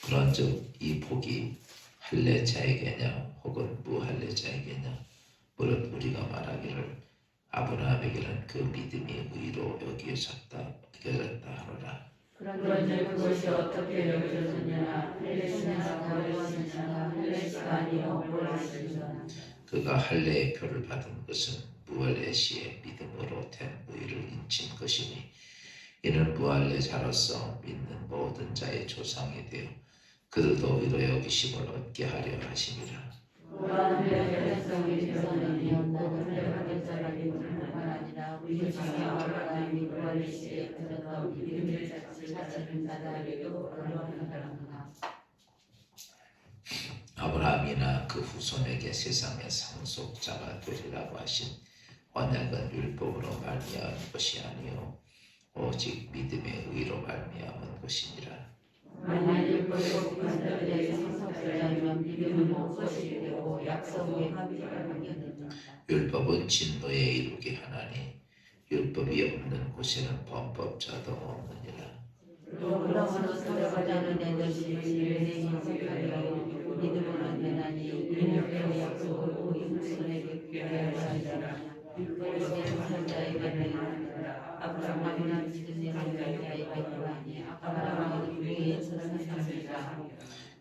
그런즉 이 복이 할례자에게냐 혹은 무할례자에게냐 무릇 우리가 말하기를 아브라함에게는 그 믿음이 의로 여겨졌다 하노라. 그런즉 그것이 어떻게 여겨졌느냐 할례시냐 무할례시냐 할례시가 아니요 무할례시냐 그가 할례의 표를 받은 것은 무할례 시에 믿음으로 된 의를 인친 것이니 이는 무할례자로서 믿는 모든 자의 조상이 되어 그들도 의로 여기심을 얻게 하려 하심이라. 또한 할례의 백성이 되었느니 모든 할례받은 자가 믿는 뿐만 아니라 우리 조상이 아브라함이 무할례 시에 들었던 믿음의 자체는 자들에게도 언론하더라. 아브라함이나 그 후손에게 세상의 상속자가 되리라고 하신 언약은 율법으로 말미암은 것이 아니요 오직 믿음의 의로 말미암은 것이니라. 만일 율법이 없는 자들에게 상속자라면 믿음은 무엇이 되고 약속의 합의가 하겠느냐. 율법은 진노에 이르게 하나니 율법이 없는 곳에는 범법자도 없느니라. 또 그러므로 상속자는 내 것이 내 상속하리라. 믿음은 안 되나니 율법의 약속을 우리 후손에게 귀하여 하시리라. 율법의 상속자에게는 아브라함이나 믿음의 상속자에게는 아니 아브라함은 위에 선상이라.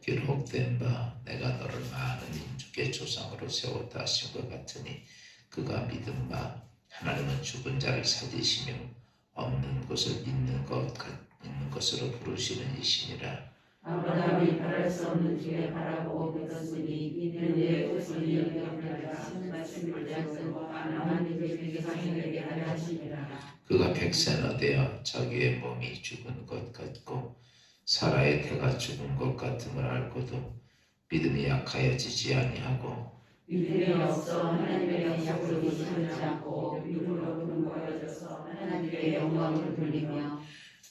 기록된 바 내가 너를 많은 민족의 조상으로 세웠다 하신 것 같으니 그가 믿은 바 하나님은 죽은 자를 살리시며 없는 것을 있는 것으로 부르시는 이시니라. 아브라함이 바랄 수 없는 중에 바라고 믿었으니 이는 내 후손이 영원하리라. 말씀을 약속 하나님께 상에게 하시니라. 그가 백세나 되어 자기의 몸이 죽은 것 같고 사라의 태가 죽은 것 같음을 알고도 믿음이 약하여지지 아니하고 믿음이 없어 하나님의 약속을 지키지 않고 믿음으로 근거하여져서 하나님께 영광을 돌리며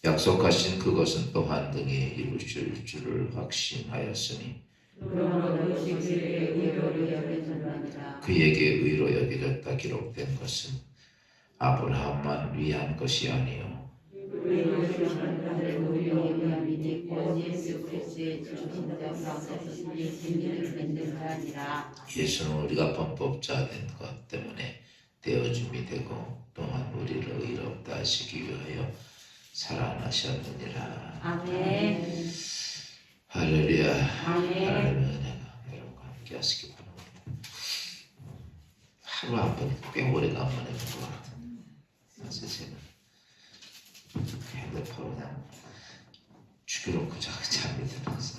약속하신 그것은 또한 등이 이루실 줄을 확신하였으니 그러므로 그것이 그에게 의로 여겨졌느니라. 그에게 의로 여겨졌다 기록된 것은 아브라함만 위한 것이 아니요 의로 주시는 자들 우리로 위함이니 곧 예수 그리스도의 주신 자 가운데서 신기를 만든 자니라. 예수는 우리가 범법자 된 것 때문에 되어줌이 되고 또한 우리를 의롭다 하시기 위하여 살아나셨느니라. 아멘. 할렐루야. 아멘. 하나님의 은혜가 여러분과 함께 하시기 바랍니다. 하루 한 번 꽤 오래간만에 본 것 같아요. 그래서 제가 핸드폰 그냥 죽여놓고 잠이 들어서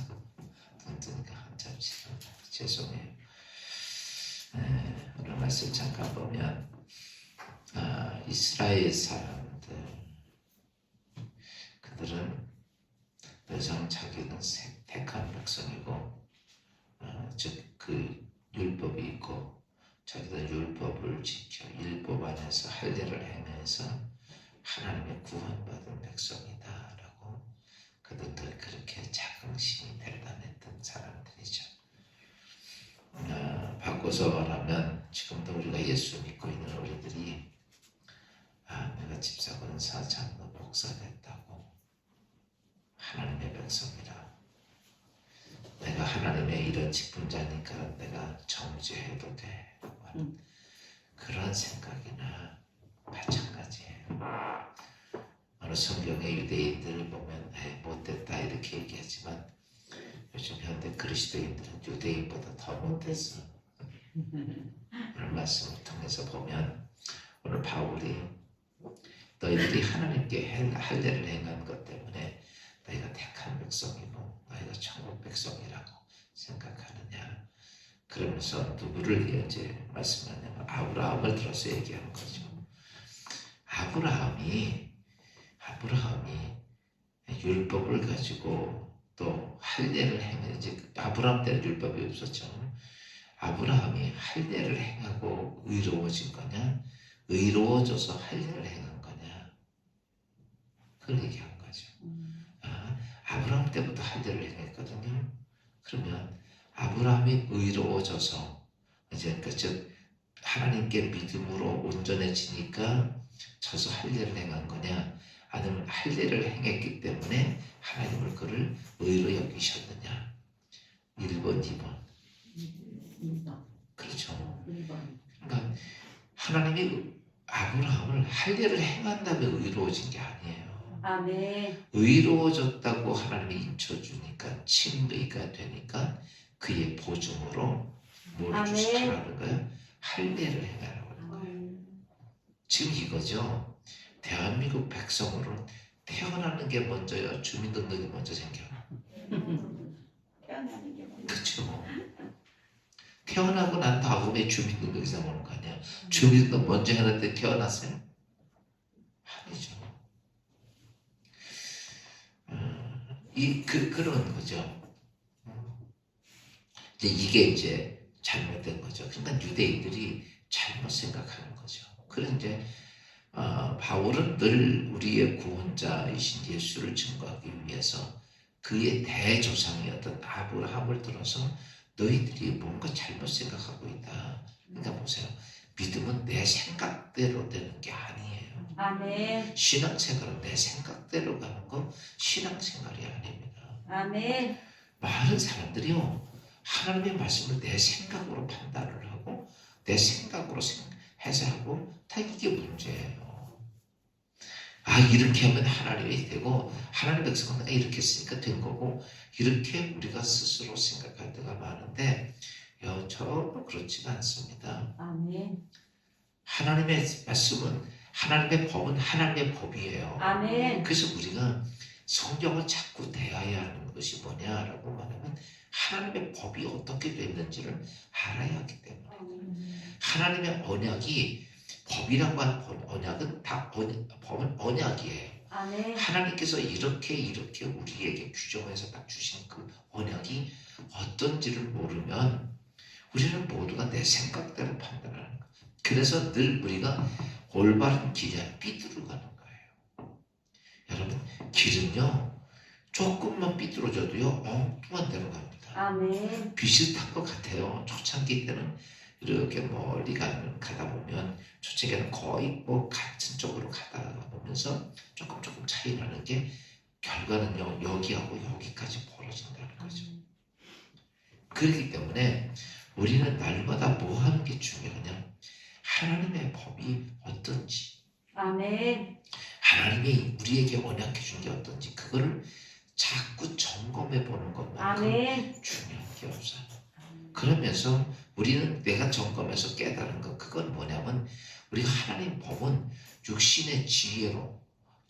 눈 뜨니까 한참 지나 죄송해요. 오늘 말씀 잠깐 보면 이스라엘 사람들 그들은 여성 자기는 택한 백성이고 즉 그 율법이 있고 자기들 율법을 지켜 율법 안에서 할례를 행해서 하나님의 구원받은 백성이다라고 그들을 그렇게 자긍심이 대단했던 사람들이죠. 바꿔서 말하면 지금도 우리가 예수 믿고 있는 우리들이 내가 집사 권사 장로 목사 됐다고 하나님의 백성이라 내가 하나님의 이런 직분자니까 내가 정죄해도 돼 하는 그런 생각이나 마찬가지예요. 어느 성경의 유대인들을 보면 못됐다 이렇게 얘기하지만 요즘 현대 그리스도인들은 유대인보다 더 못됐어. 오늘 말씀을 통해서 보면 오늘 바울이 너희들이 하나님께 할례를 행한 것 때문에 너희가 택한 백성이고 너희가 천국 백성이라고 생각하느냐 그러면서 누구를 이제 말씀하냐면 아브라함을 들어서 얘기하는 거죠. 아브라함이 율법을 가지고 또 할례를 행해 이제 아브라함 때는 율법이 없었죠. 아브라함이 할례를 행하고 의로워진 거냐 의로워져서 할례를 행한 거냐 그걸 얘기한 거죠. 아브라함 때부터 할례를 행했거든요. 그러면 아브라함이 의로워져서 이제 즉 하나님께 믿음으로 온전해지니까 저서 할례를 행한 거냐 아니면 할례를 행했기 때문에 하나님을 그를 의로 여기셨느냐? 1번, 2번. 1번. 그렇죠. 1번. 그러니까 하나님이 아브라함을 할례를 행한 다음에 의로워진 게 아니에요. 아멘. 의로워졌다고 하나님이 인쳐주니까 칭의가 되니까 그의 보증으로 뭘 아멘. 주시라는 거예요? 할례를 행하라고 하는 거예요. 지금 이거죠. 대한민국 백성으로 태어나는 게 먼저요, 주민등록이 먼저 생겨. 태어나는 게 먼저. 그렇죠. 태어나고 난 다음에 주민등록이 나오는 거 아니야? 주민등록 먼저 해놨는데 태어났어요? 아니죠. 그런 거죠. 이게 이제 잘못된 거죠. 그러니까 유대인들이 잘못 생각하는 거죠. 그래서 이제 바울은 늘 우리의 구원자이신 예수를 증거하기 위해서 그의 대조상이었던 아브라함을 들어서 너희들이 뭔가 잘못 생각하고 있다. 그러니까 보세요. 믿음은 내 생각대로 되는 게 아니에요. 아멘. 신앙생활은 내 생각대로 가는 거 신앙생활이 아닙니다. 아멘. 많은 사람들이요, 하나님의 말씀을 내 생각으로 판단을 하고 내 생각으로 해석하고 다 이게 문제예요. 이렇게 하면 하나님이 되고 하나님의 백성은 이렇게 했으니까 된 거고, 이렇게 우리가 스스로 생각할 때가 많은데 전혀 그렇지가 않습니다. 아멘. 하나님의 말씀은, 하나님의 법은 하나님의 법이에요. 아멘. 그래서 우리가 성경을 자꾸 대해야 하는 것이 뭐냐라고 말하면 하나님의 법이 어떻게 됐는지를 알아야 하기 때문에, 하나님의 언약이, 법이라고 하는 언약은 다 법은 언약이에요. 아멘. 하나님께서 이렇게 우리에게 규정해서 딱 주신 그 언약이 어떤지를 모르면 우리는 모두가 내 생각대로 판단하는 거예요. 그래서 늘 우리가 올바른 길에 삐뚤어가는 거예요. 여러분, 길은요 조금만 삐뚤어져도요 엉뚱한 데로 갑니다. 아멘. 비슷한 것 같아요. 초창기 때는 이렇게 멀리 가다 보면 초창기에는 거의 같은 쪽으로 가다가 보면서 조금 차이 나는 게 결과는요 여기하고 여기까지 벌어진다는 거죠. 그렇기 때문에 우리는 날마다 뭐 하는 게 중요하냐? 하나님의 법이 어떤지, 아멘. 하나님이 우리에게 언약해 준 게 어떤지, 그거를 자꾸 점검해 보는 것만큼 아멘. 중요한 게 없어요. 그러면서 우리는 내가 점검해서 깨달은 것, 그건 뭐냐면 우리가 하나님 법은 육신의 지혜로,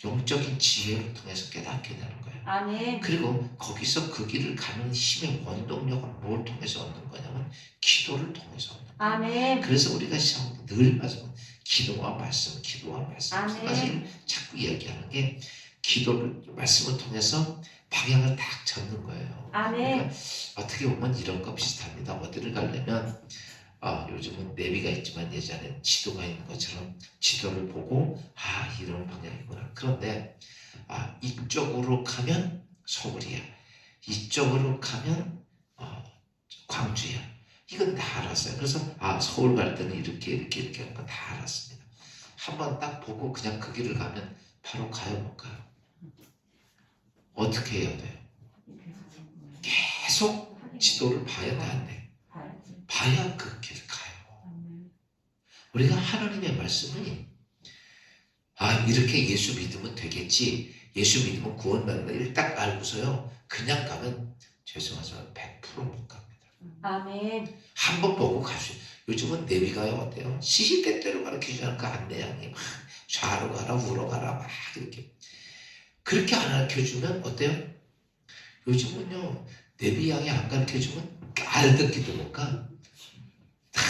영적인 지혜를 통해서 깨닫게 되는 거예요. 아멘. 그리고 거기서 그 길을 가는 힘의 원동력은 뭘 통해서 얻는 거냐면 기도를 통해서 얻는 거예요. 아멘. 그래서 우리가 늘 말씀, 기도와 말씀, 기도와 말씀, 두 아멘. 가지를 자꾸 이야기하는 게, 기도를, 말씀을 통해서 방향을 딱 잡는 거예요. 아멘. 그러니까 어떻게 보면 이런 거 비슷합니다. 어디를 가려면 요즘은 내비가 있지만 예전에 지도가 있는 것처럼 지도를 보고 이런 방향이구나. 그런데 이쪽으로 가면 서울이야, 이쪽으로 가면 광주야. 이건 다 알았어요. 그래서 서울 갈 때는 이렇게 하는 거 다 알았습니다. 한번 딱 보고 그냥 그 길을 가면 바로 가요, 못 가요? 어떻게 해야 돼요? 계속 지도를 봐야 돼, 안 돼? 봐야 그 길을 가요. 우리가 하나님의 말씀이 이렇게 예수 믿으면 되겠지, 예수 믿으면 구원받는다, 이렇게 딱 알고서요 그냥 가면 죄송하지만 100%못 갑니다. 아멘. 한번 보고 가시죠. 요즘은 내비가요 어때요? 시시때때로 가르쳐주는 그 안내양이 막 좌로 가라 우로 가라 막 이렇게, 그렇게 안 가르쳐주면 어때요? 요즘은요 내비양이 안 가르쳐주면 알듣기도 못 가. 다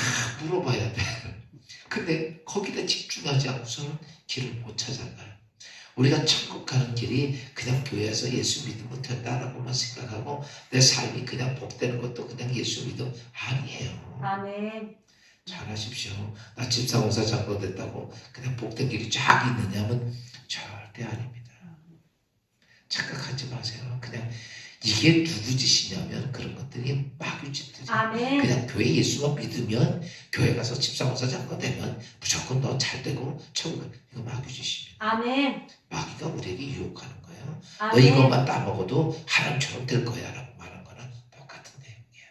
물어봐야 돼. 근데 거기다 집중하지 않고서는 길을 못 찾아가요. 우리가 천국 가는 길이 그냥 교회에서 예수 믿으면 된다라고만 생각하고 내 삶이 그냥 복되는 것도 그냥 예수 믿음 아니에요. 아멘. 잘하십시오. 나 집사공사 장로됐다고 그냥 복된 길이 쫙 있느냐면 절대 아닙니다. 착각하지 마세요. 그냥 이게 누구 짓이냐면 그런 것들이 마귀 짓들이. 아멘. 그냥 교회 예수만 믿으면 교회 가서 집사목사 장로 되면 무조건 너 잘 되고 최고. 이거 마귀 짓입니다. 아멘. 마귀가 우리에게 유혹하는 거예요. 너 아멘. 이것만 따먹어도 하나님처럼 될 거야 라고 말하는 거랑 똑같은 내용이에요.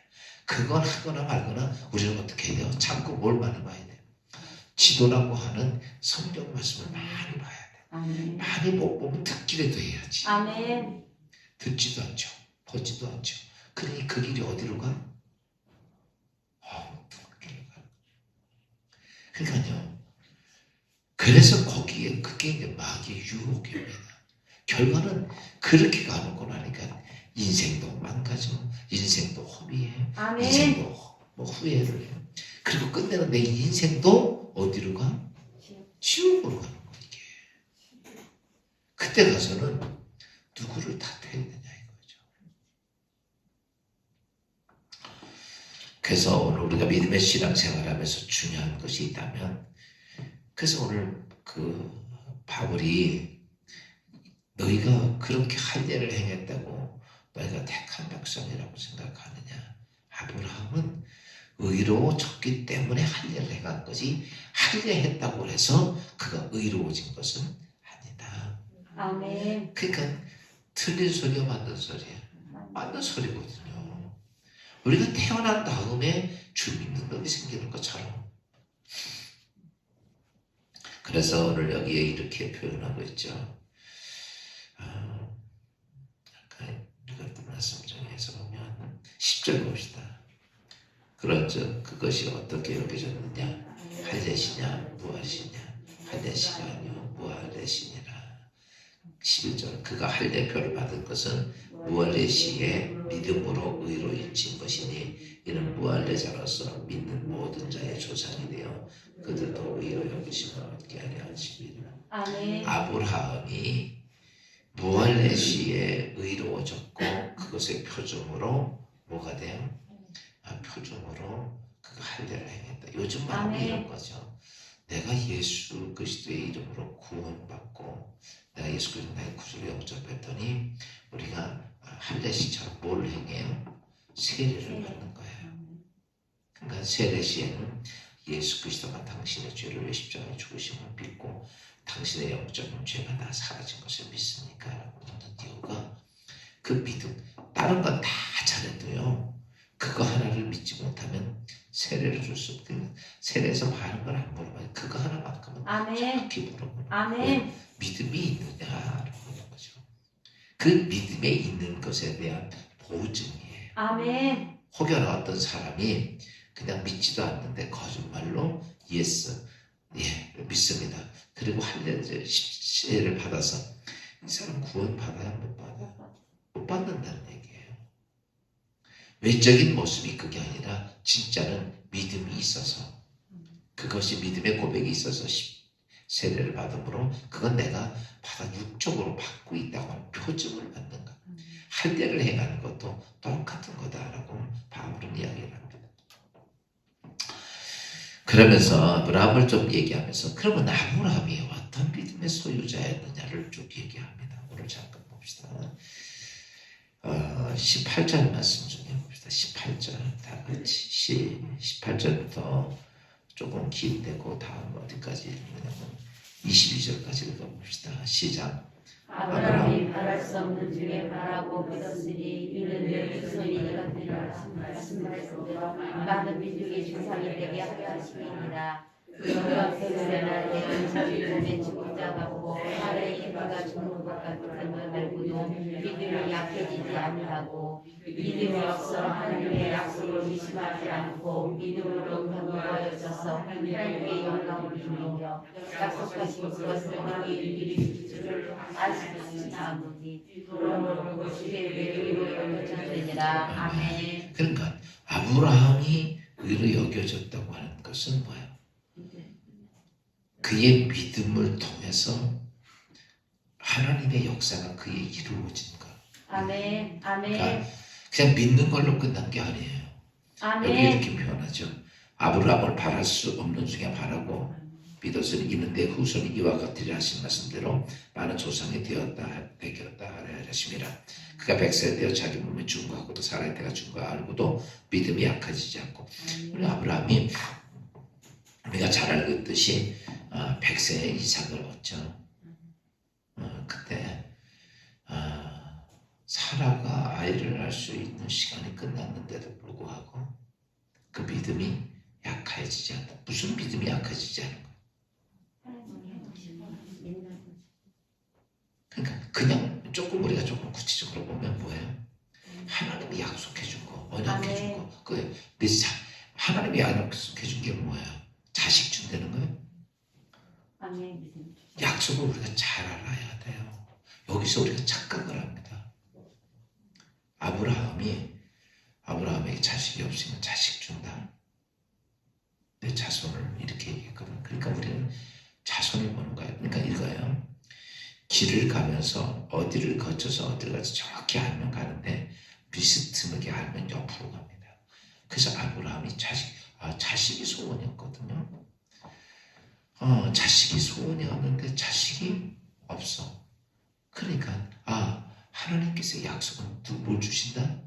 그건 하거나 말거나 우리는 어떻게 해야 돼요? 자꾸 뭘 많이 봐야 돼요? 지도라고 하는 성경 말씀을 많이 봐야 돼요. 아멘. 많이 못 보면 듣기라도 해야지. 아멘. 듣지도 않죠. 보지도 않죠. 그러니 그 길이 어디로 가? 그 길로 가. 그러니까요. 그래서 거기에 그게 이제 마귀의 유혹입니다. 결과는 그렇게 가놓고 나니까 인생도 망가져. 인생도 허비해. 아멘. 인생도 뭐 후회를 해. 그리고 끝내는 내 인생도 어디로 가? 지옥으로 가는 거예요. 이게. 그때 가서는 누구를 탓해야 되냐 이거죠. 그래서 오늘 우리가 믿음의 신앙생활하면서 중요한 것이 있다면, 그래서 오늘 그 바울이 너희가 그렇게 할례를 행했다고 너희가 택한 백성이라고 생각하느냐? 아브라함은 의로워졌기 때문에 할례를 행한 거지 할례했다고 해서 그가 의로워진 것은 아니다. 아멘. 그러니까 틀린 소리가 맞는 소리야. 맞는 소리거든요. 우리가 태어난 다음에 주민 능력이 생기는 것처럼. 그래서 오늘 여기에 이렇게 표현하고 있죠. 아까 읽었던 말씀 중에서 보면 10절 봅시다. 그런즉 그것이 어떻게 여겨졌느냐? 할례시냐 무엇이냐? 할례시가 아니요 무할례시니라. 11절 그가 할례표를 받은 것은 무할례시에 믿음으로 의로워진 것이니 이는 무할례자로서 믿는 모든 자의 조상이 되어 그들도 의로 여기심을 얻게 하려 하심이라. 아멘. 아브라함이 무할례시에 의로워졌고 그것의 표징으로 뭐가 돼요? 표징으로 그 할례를 행했다. 요즘 마음이 아멘. 이런 거죠. 내가 예수 그리스도의 이름으로 구원받고 내가 예수 그리스도 나의 구주로 영접했더니 우리가 할례시처럼 뭘 행해요? 세례를 받는 거예요. 그러니까 세례 시에는 예수 그리스도가 당신의 죄를 위해 십자가에 죽으심을 믿고 당신의 영적인 죄가 다 사라진 것을 믿습니까? 라고 묻는 이유가 그 믿음, 다른 건 다 잘해도요 그거 하나를 믿지 못하면 세례를 줄 수 없거든요. 세례에서 많은 걸 안 물어봐요. 그거 하나만큼은 아멘. 정확히 물어보는 아멘. 믿음이 있느냐라고 하는 거죠. 그 믿음에 있는 것에 대한 보증이에요. 아멘. 혹여나 어떤 사람이 그냥 믿지도 않는데 거짓말로 예스, 예, 믿습니다. 그리고 할례를 받아서 이 사람 구원 받아야 못 받아? 못 받는다는 얘기예요. 외적인 모습이 그게 아니라 진짜는 믿음이 있어서 그것이 믿음의 고백이 있어서 세례를 받음으로 그건 내가 받아 육적으로 받고 있다고 하는 표징을 받는 것. 할례를 행하는 것도 똑같은 거다라고 바울은 이야기를 합니다. 그러면서 아브라함을 좀 얘기하면서 그러면 아브라함이 어떤 믿음의 소유자였느냐를 쭉 얘기합니다. 오늘 잠깐 봅시다. 18절 말씀 중에 봅시다. 18절 다 같이 18절부터 조금 긴데고 다음 어디까지 읽느냐면 22절까지 읽어봅시다. 시작. 아브라함이 바랄 수 없는 중에 바라고 믿었으니 이는 내 후손이 같으리라 말씀하셨으므로 많은 민족의 조상이 되게 하려 하심이니라. 그가 그날에 자기 몸에 죽은 자 같고 하늘의 기사가 죽는 것 같은 말고도 믿음이 약해지지 아니하고 믿음이 없어 하나님의 약속을 의심하지 않고 믿음으로 견고하여져서 하나님의 영광을 누리며 약속하신 그것을 우리 이르실 줄을 아시는 자노니 그러므로 그것이 의로 여겨졌느니라. 아멘. 그러니까 아브라함이 의로 여겨졌다고 하는 것은 뭐예요? 그의 믿음을 통해서 하나님의 역사가 그에 이루어진 것. 아멘. 아멘. 그러니까 그냥 믿는 걸로 끝난 게 아니에요. 여기 아멘. 이렇게 표현하죠. 아브라함을 바랄 수 없는 중에 바라고 믿었으니 이는 내 후손이 이와 같으리라 하신 말씀대로 많은 조상이 되었다 하심이라. 그가 100세 되어 자기 몸에 죽은 것 같고도 살아야 때가 죽은 거 알고도 믿음이 약해지지 않고. 우리 아브라함이 우리가 잘 알고 있듯이 100세 이삭을 얻죠. 그때 사라가 아이를 낳을 수 있는 시간이 끝났는데도 불구하고 그 믿음이 약해지지 않다. 무슨 믿음이 약해지지 않은 거야? 그러니까 그냥 조금 우리가 조금 구체적으로 보면 뭐예요? 하나님이 약속해 준 거, 언약해 준 거, 하나님이 약속해 준 게 뭐예요? 자식 준다는 거예요? 약속을 우리가 잘 알아야 돼요. 여기서 우리가 착각을 합니다. 아브라함에게 자식이 없으면 자식 준다. 내 자손을 이렇게 얘기했거든. 그러니까 우리는 자손을 보는 거예요. 그러니까 이거예요. 길을 가면서 어디를 거쳐서 어디를 가서 정확히 알면 가는데 비스듬하게 알면 옆으로 갑니다. 그래서 아브라함이 자식이 소원이었거든요. 자식이 소원이었는데 자식이 없어. 그러니까 하나님께서 약속은 뭘 주신다?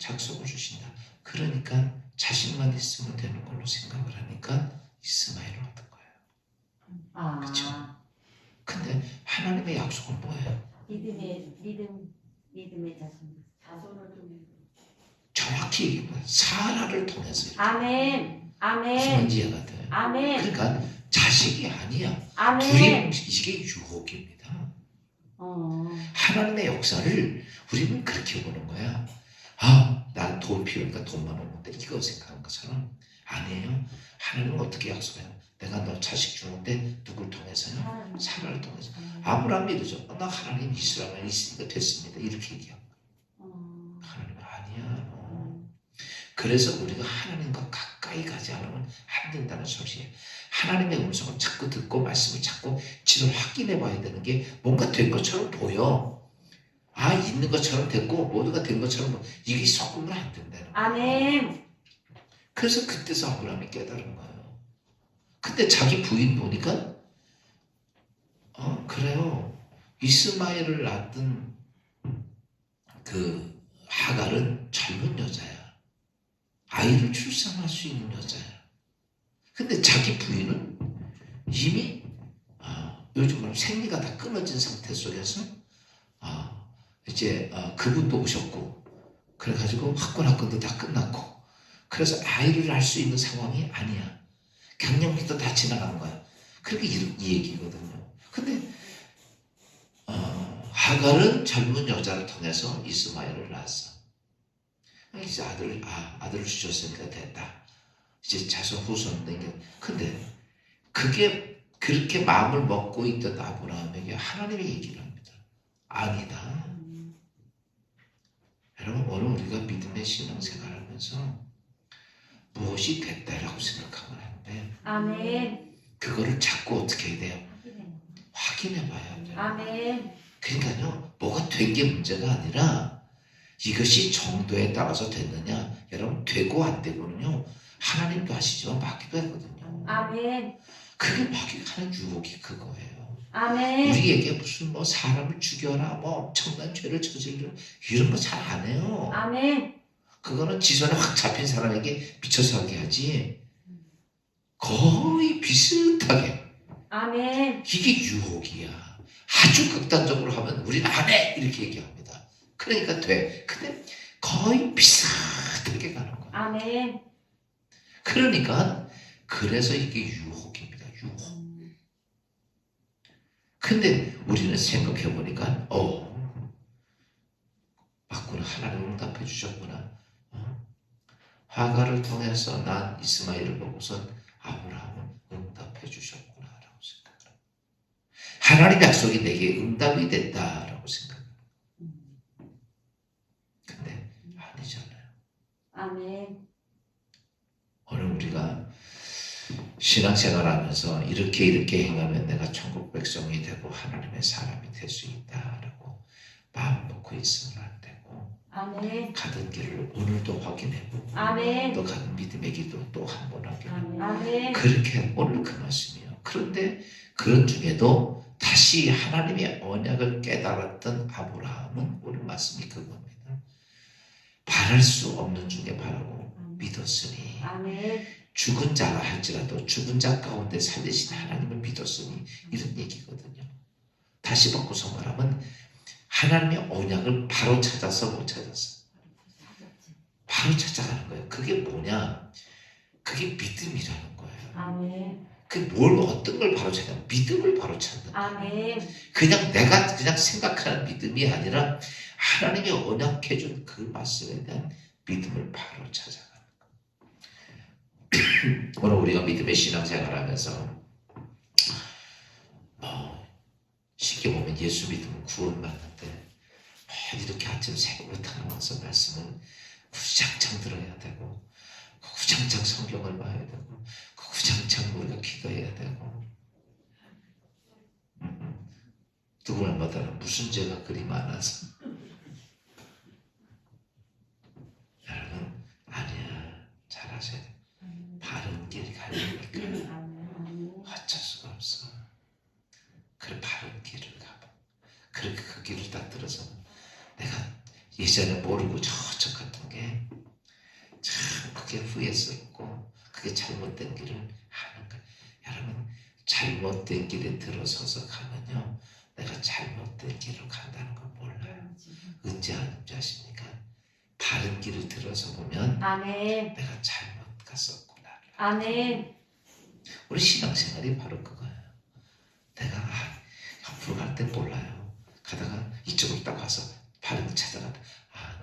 약속을 주신다. 그러니까 자식만 있으면 되는 걸로 생각을 하니까 이스마엘을 얻은 거예요. 그렇죠? 근데 하나님의 약속은 뭐예요? 믿음의 자손을 통해. 정확히 얘기해보면 사라를 통해서 아멘. 무슨 이해가 돼요? 아멘. 그러니까 자식이 아니야. 아멘. 둘이 이게 유혹입니다. 하나님의 역사를 우리는 그렇게 보는 거야. 난 돈 필요하니까 돈만 오면 돼. 이거 생각하는 것처럼 아니에요. 하나님은 어떻게 약속해요? 내가 너 자식 주는데 누굴 통해서요? 사라를 통해서. 아브라함 믿으죠. 나 하나님 이스라엘 있으니까 됐습니다. 이렇게 얘기하고. 하나님은 아니야. 그래서 우리가 하나님과 가까이 가지 않으면 안 된다는 소리예요. 하나님의 음성을 자꾸 듣고 말씀을 자꾸 지도를 확인해 봐야 되는 게 뭔가 된 것처럼 보여. 있는 것처럼 됐고 모두가 된 것처럼 이게 섞으면 안 된다는 거예요. 아멘. 그래서 그때서 아브라함이 깨달은 거예요. 근데 자기 부인 보니까 그래요. 이스마엘을 낳았던 그 하갈은 젊은 여자야. 아이를 출산할 수 있는 여자야. 근데 자기 부인은 이미 요즘 말로 생리가 다 끊어진 상태 속에서 이제 그분도 오셨고 그래가지고 학군도 다 끝났고 그래서 아이를 낳을 수 있는 상황이 아니야. 경력도 다 지나간 거야. 그렇게 이 얘기거든요. 근데 하갈은 젊은 여자를 통해서 이스마엘을 낳았어. 이제 아들을 주셨으니까 됐다. 이제 자손 후손 댕겨. 근데 그게 그렇게 마음을 먹고 있던 아브라함에게 하나님이 얘기를 합니다. 아니다. 여러분 오늘 우리가 믿음의 신앙생활을 하면서 무엇이 됐다라고 생각하면 안 돼. 아멘. 그거를 자꾸 어떻게 해야 돼요? 확인해 봐야 돼요. 아멘. 그러니까요, 뭐가 된 게 문제가 아니라 이것이 정도에 따라서 됐느냐. 여러분 되고 안 되고는요 하나님도 하시지만 마귀도 하거든요. 아멘. 그게 마귀가 하는 유혹이 그거예요. 아멘. 우리에게 무슨 사람을 죽여라 엄청난 죄를 저질러 이런 거 잘 안 해요. 아멘. 그거는 지선에 확 잡힌 사람에게 미쳐서 하게 하지 거의 비슷하게. 아멘. 이게 유혹이야. 아주 극단적으로 하면 우리는 안 해 이렇게 얘기합니다. 그러니까 돼. 근데 거의 비슷하게 가는 거야. 아멘. 그러니까 그래서 이게 유혹입니다. 유혹. 근데 우리는 생각해 보니까 맞구나. 하나님 응답해 주셨구나. 하갈을 통해서 난 이스마엘을 보고선 아브라함은 응답해 주셨구나 라고 생각합니다. 하나님의 약속이 내게 응답이 됐다라고 생각합니다. 근데 아니잖아요. 아멘. 오늘 우리가 신앙생활하면서 이렇게 행하면 내가 천국 백성이 되고 하나님의 사람이 될 수 있다라고 마음 먹고 있으면 안 되고 아멘. 가던 길을 오늘도 확인해보고 아멘. 또 가는 믿음의 기도 또 한 번 확인하고 아멘. 그렇게 오늘 그 말씀이요. 그런데 그런 중에도 다시 하나님의 언약을 깨달았던 아브라함은 오늘 말씀이 그겁니다. 바랄 수 없는 중에 바라고 믿었으니 아멘. 죽은 자라 할지라도 죽은 자 가운데 살리신 하나님을 믿었으니 이런 얘기거든요. 다시 바꿔서 말하면 하나님의 언약을 바로 찾아서 못 찾았어. 바로 찾아가는 거예요. 그게 뭐냐? 그게 믿음이라는 거예요. 아멘. 뭘 어떤 걸 바로 찾냐? 믿음을 바로 찾는 거예요. 아멘. 그냥 내가 그냥 생각하는 믿음이 아니라 하나님이 언약해준 그 말씀에 대한 믿음을 바로 찾아가는 거예요. 오늘 우리가 믿음의 신앙생활하면서 쉽게 보면 예수 믿으면 구원받는데 이렇게 아침 새벽부터 나와서 말씀을 구장창 들어야 되고 구장창 성경을 봐야 되고 구장창 우리가 기도해야 되고 누구나마다는 무슨 죄가 그리 많아서 여러분 아니야 잘하셔야 돼. 바른 길 가려니까 어쩔 수가 없어. 그래 바른 길을 가봐. 그렇게 그 길을 딱 들어서 내가 예전에 모르고 저쪽 같은 게 참 그게 후회스럽고 그게 잘못된 길을 하는 거야. 여러분 잘못된 길에 들어서서 가면요 내가 잘못된 길을 간다는 걸 몰라요. 언제 아십니까? 바른 길을 들어서 보면 아멘. 내가 잘못 갔었구나. 아멘. 우리 신앙생활이 바로 그거예요. 내가 앞으로 갈 때 몰라요. 가다가 이쪽으로 딱 와서 바른 길 찾아간다.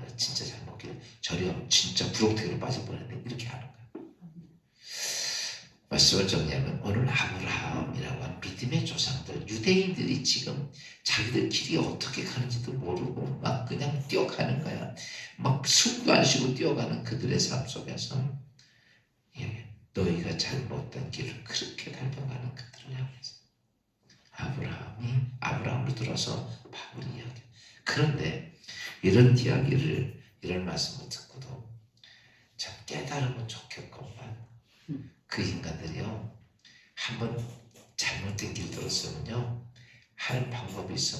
내가 진짜 잘못 길 저리 진짜 부록대기로 빠질 뻔했네. 이렇게 하는 거예요. 말씀을 정리하면 오늘 아브라함이라고 하는 믿음의 조상들 유대인들이 지금 자기들 길이 어떻게 가는지도 모르고 막 그냥 뛰어가는 거야. 막 숨도 안 쉬고 뛰어가는 그들의 삶 속에서 너희가 잘못된 길을 그렇게 달려가는 그들을 향해서 아브라함으로 들어서 바울이 이야기. 그런데 이런 이야기를 이런 말씀을 듣고도 참 깨달으면 좋겠건만 그 인간들이요 한번 잘못된 길 들었으면요 하는 방법이 있어.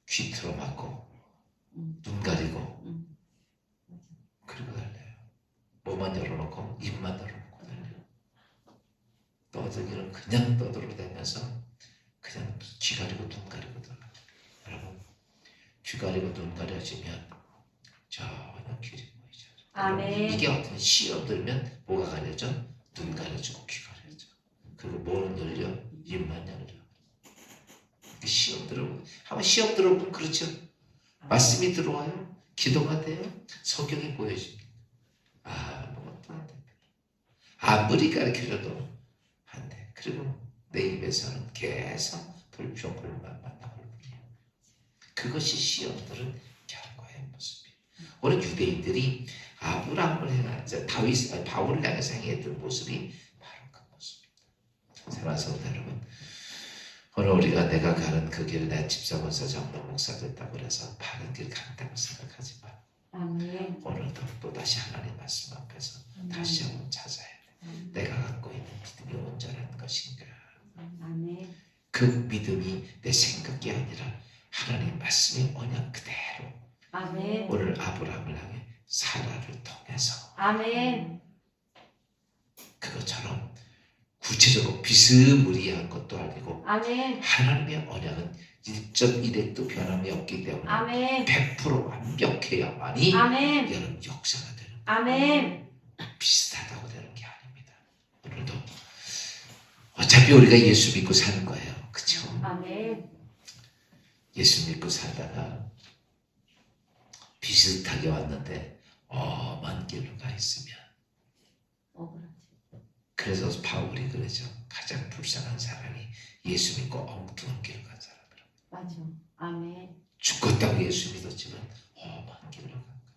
귀 틀어막고 눈 가리고 그리고 달려요. 몸만 열어놓고 입만 열어놓고 달려요. 떠들기는 그냥 떠들어대면서 그냥 귀 가리고 눈 가리고 들어가요. 여러분 귀 가리고 눈 가려지면 전혀 길이 보이죠. 아멘. 이게 어떤 시험 들면 뭐가 가려져? 눈 가려지고 귀 가려져. 그리고 뭐는 열려? 입만 열려. 시험 들어보면 한번 시험 들어보면 그렇죠. 말씀이 들어와요. 기도가 돼요. 성경이 보여집니다. 아무것도 안 됩니다. 아무리 가르쳐줘도 안 돼. 그리고 내 입에서는 계속 불평불만만 나올 뿐이에요. 그것이 시험들은 결과의 모습이에요. 오늘 유대인들이 아브라함을 향해서 바울을 향해서 행했던 모습이 바로 그 모습입니다. 사랑하는 성도 여러분, 오늘 우리가 내가 가는 그 길을 내 집사원사 장로 목사 됐다고 해서 바른 길 간다고 생각하지 마. 아멘. 오늘도 또 다시 하나님 말씀 앞에서 다시 한번 찾아야 돼. 내가 갖고 있는 믿음이 온전한 것인가? 아멘. 그 믿음이 내 생각이 아니라 하나님 말씀의 언약 그대로 아멘. 오늘 아브라함을 향해 사라를 통해서 아멘. 그것처럼 구체적으로 비스무리한 것도 아니고 아멘. 하나님의 언약은 1.1핵도 변함이 없기 때문에 아멘. 100% 완벽해야만이 아멘. 여러분 역사가 되는 거예요. 아멘. 비슷하다고 되는 게 아닙니다. 오늘도 어차피 우리가 예수 믿고 사는 거예요. 그렇죠? 아멘. 예수 믿고 살다가 비슷하게 왔는데 엄한 길로 가 있으면 억울하지. 그래서 바울이 그러죠. 가장 불쌍한 사람이 예수 믿고 엉뚱한 길을 간 사람이라고. 맞아. 아멘. 죽겠다고 예수 믿었지만 엄한 길로 간 거야.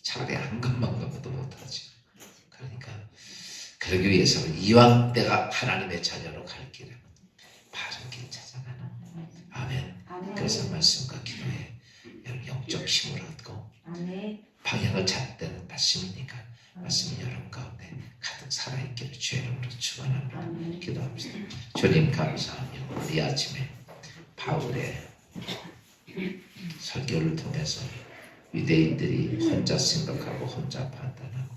차라리 한 것만 가도 못하지. 그러니까 그러기 위해서는 이왕 내가 하나님의 자녀로 갈 길은 바른 길 찾아가는. 아멘. 아멘. 그래서 말씀과 기도에 여러분 영적 힘을 얻고 아멘. 방향을 찾는 말씀이니까 말씀이 여러분 가운데 가득 가득 살아있기를 주의 이름으로 축원합니다. 아멘. 기도합시다. 주님 감사하며 우리 아침에 바울의 설교를 통해서 유대인들이 혼자 생각하고 혼자 판단하고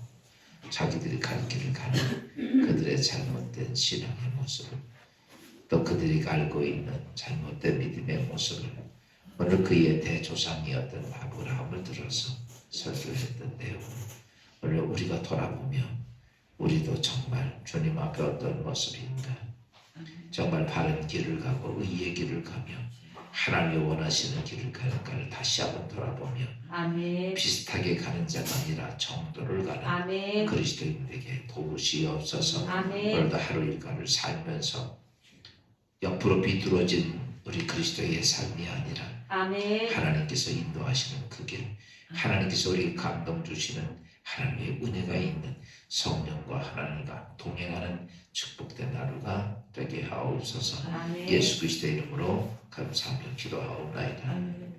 자기들이 갈 길을 가는 그들의 잘못된 신앙의 모습을, 또 그들이 알고 있는 잘못된 믿음의 모습을 오늘 그의 대조상이었던 아브라함을 들어서 설교했던 내용을 오늘 우리가 돌아보며 우리도 정말 주님 앞에 어떤 모습인가, 정말 바른 길을 가고 의의 길을 가며 하나님이 원하시는 길을 가는가를 다시 한번 돌아보며 아멘. 비슷하게 가는 자가 아니라 정도를 가는 아멘. 그리스도인에게 도우시옵소서. 아멘. 오늘도 하루 일과를 살면서 옆으로 비뚤어진 우리 그리스도의 삶이 아니라 아멘. 하나님께서 인도하시는 그 길, 하나님께서 우리에게 감동 주시는 하나님의 은혜가 있는 성령과 하나님과 동행하는 축복된 하루가 되게 하옵소서. 아멘. 예수 그리스도의 이름으로 감사하며 기도하옵나이다. 아멘.